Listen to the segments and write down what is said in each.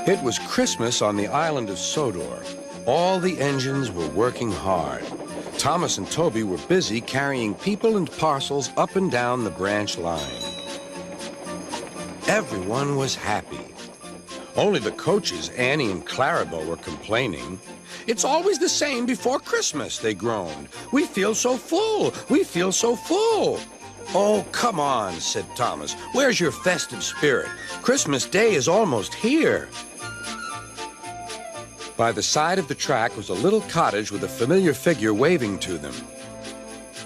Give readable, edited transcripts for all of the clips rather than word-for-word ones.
It was Christmas on the island of Sodor. All the engines were working hard. Thomas and Toby were busy carrying people and parcels up and down the branch line. Everyone was happy. Only the coaches, Annie and Clarabelle, were complaining. "It's always the same before Christmas," they groaned. "We feel so full. We feel so full." "Oh, come on," said Thomas. "Where's your festive spirit? Christmas Day is almost here." By the side of the track was a little cottage with a familiar figure waving to them.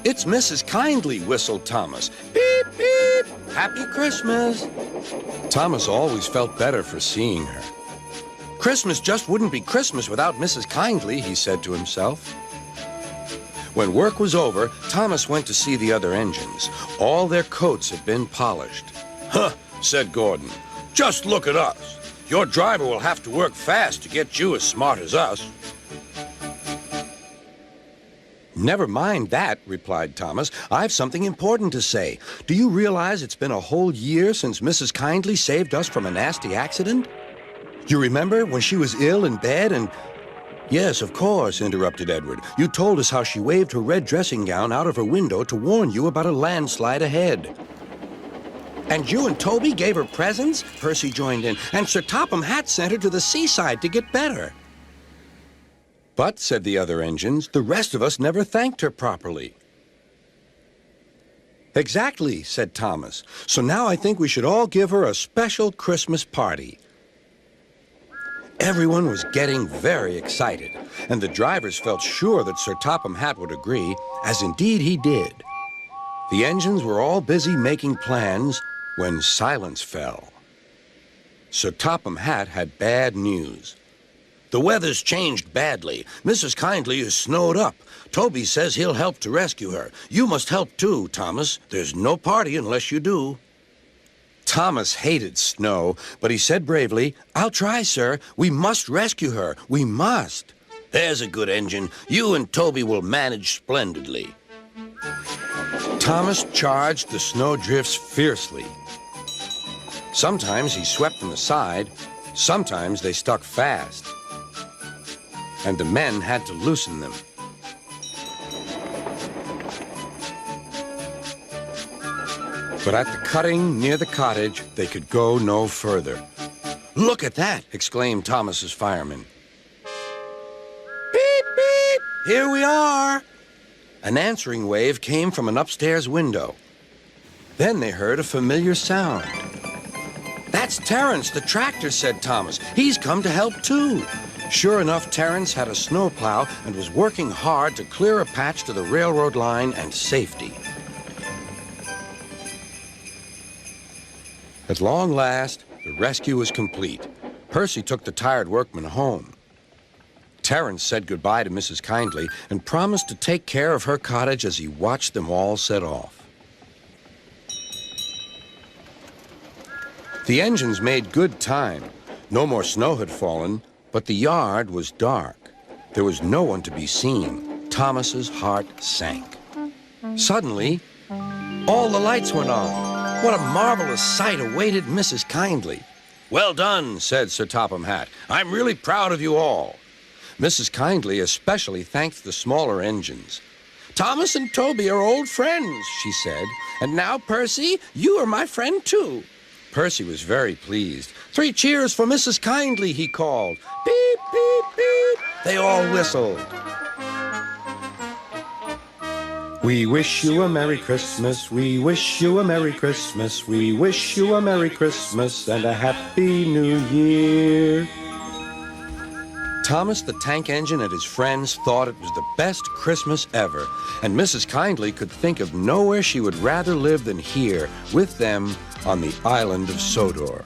"It's Mrs. Kindly," whistled Thomas. "Beep, beep! Happy Christmas!" Thomas always felt better for seeing her. Christmas just wouldn't be Christmas without Mrs. Kindly, he said to himself. When work was over, Thomas went to see the other engines. All their coats had been polished. "Huh," said Gordon. "Just look at us. Your driver will have to work fast to get you as smart as us." "Never mind that," replied Thomas. "I've something important to say. Do you realize it's been a whole year since Mrs. Kindly saved us from a nasty accident? You remember when she was ill in bed and—" "Yes, of course," interrupted Edward. "You told us how she waved her red dressing gown out of her window to warn you about a landslide ahead." "And you and Toby gave her presents?" Percy joined in. "And Sir Topham Hatt sent her to the seaside to get better." "But," said the other engines, "the rest of us never thanked her properly." "Exactly," said Thomas. "So now I think we should all give her a special Christmas party." Everyone was getting very excited, and the drivers felt sure that Sir Topham Hatt would agree, as indeed he did. The engines were all busy making plans when silence fell. Sir Topham Hatt had bad news. "The weather's changed badly. Mrs. Kindly is snowed up. Toby says he'll help to rescue her. You must help too, Thomas. There's no party unless you do." Thomas hated snow, but he said bravely, "I'll try, sir. We must rescue her. We must." "There's a good engine. You and Toby will manage splendidly." Thomas charged the snowdrifts fiercely. Sometimes he swept them aside, sometimes they stuck fast, and the men had to loosen them. But at the cutting near the cottage, they could go no further. "Look at that!" exclaimed Thomas's fireman. "Beep, beep! Here we are!" An answering wave came from an upstairs window. Then they heard a familiar sound. "That's Terence, the tractor," said Thomas. "He's come to help too." Sure enough, Terence had a snowplow and was working hard to clear a patch to the railroad line and safety. At long last, the rescue was complete. Percy took the tired workmen home. Terence said goodbye to Mrs. Kindly and promised to take care of her cottage as he watched them all set off. The engines made good time. No more snow had fallen, but the yard was dark. There was no one to be seen. Thomas's heart sank. Suddenly, all the lights went on. What a marvelous sight awaited Mrs. Kindly. "Well done," said Sir Topham Hatt. "I'm really proud of you all." Mrs. Kindly especially thanked the smaller engines. "Thomas and Toby are old friends," she said. "And now, Percy, you are my friend too." Percy was very pleased. "3 cheers for Mrs. Kindly," he called. "Beep, beep, beep." They all whistled. "We wish you a Merry Christmas, we wish you a Merry Christmas, we wish you a Merry Christmas and a Happy New Year." Thomas the tank engine and his friends thought it was the best Christmas ever, and Mrs. Kindly could think of nowhere she would rather live than here with them on the island of Sodor.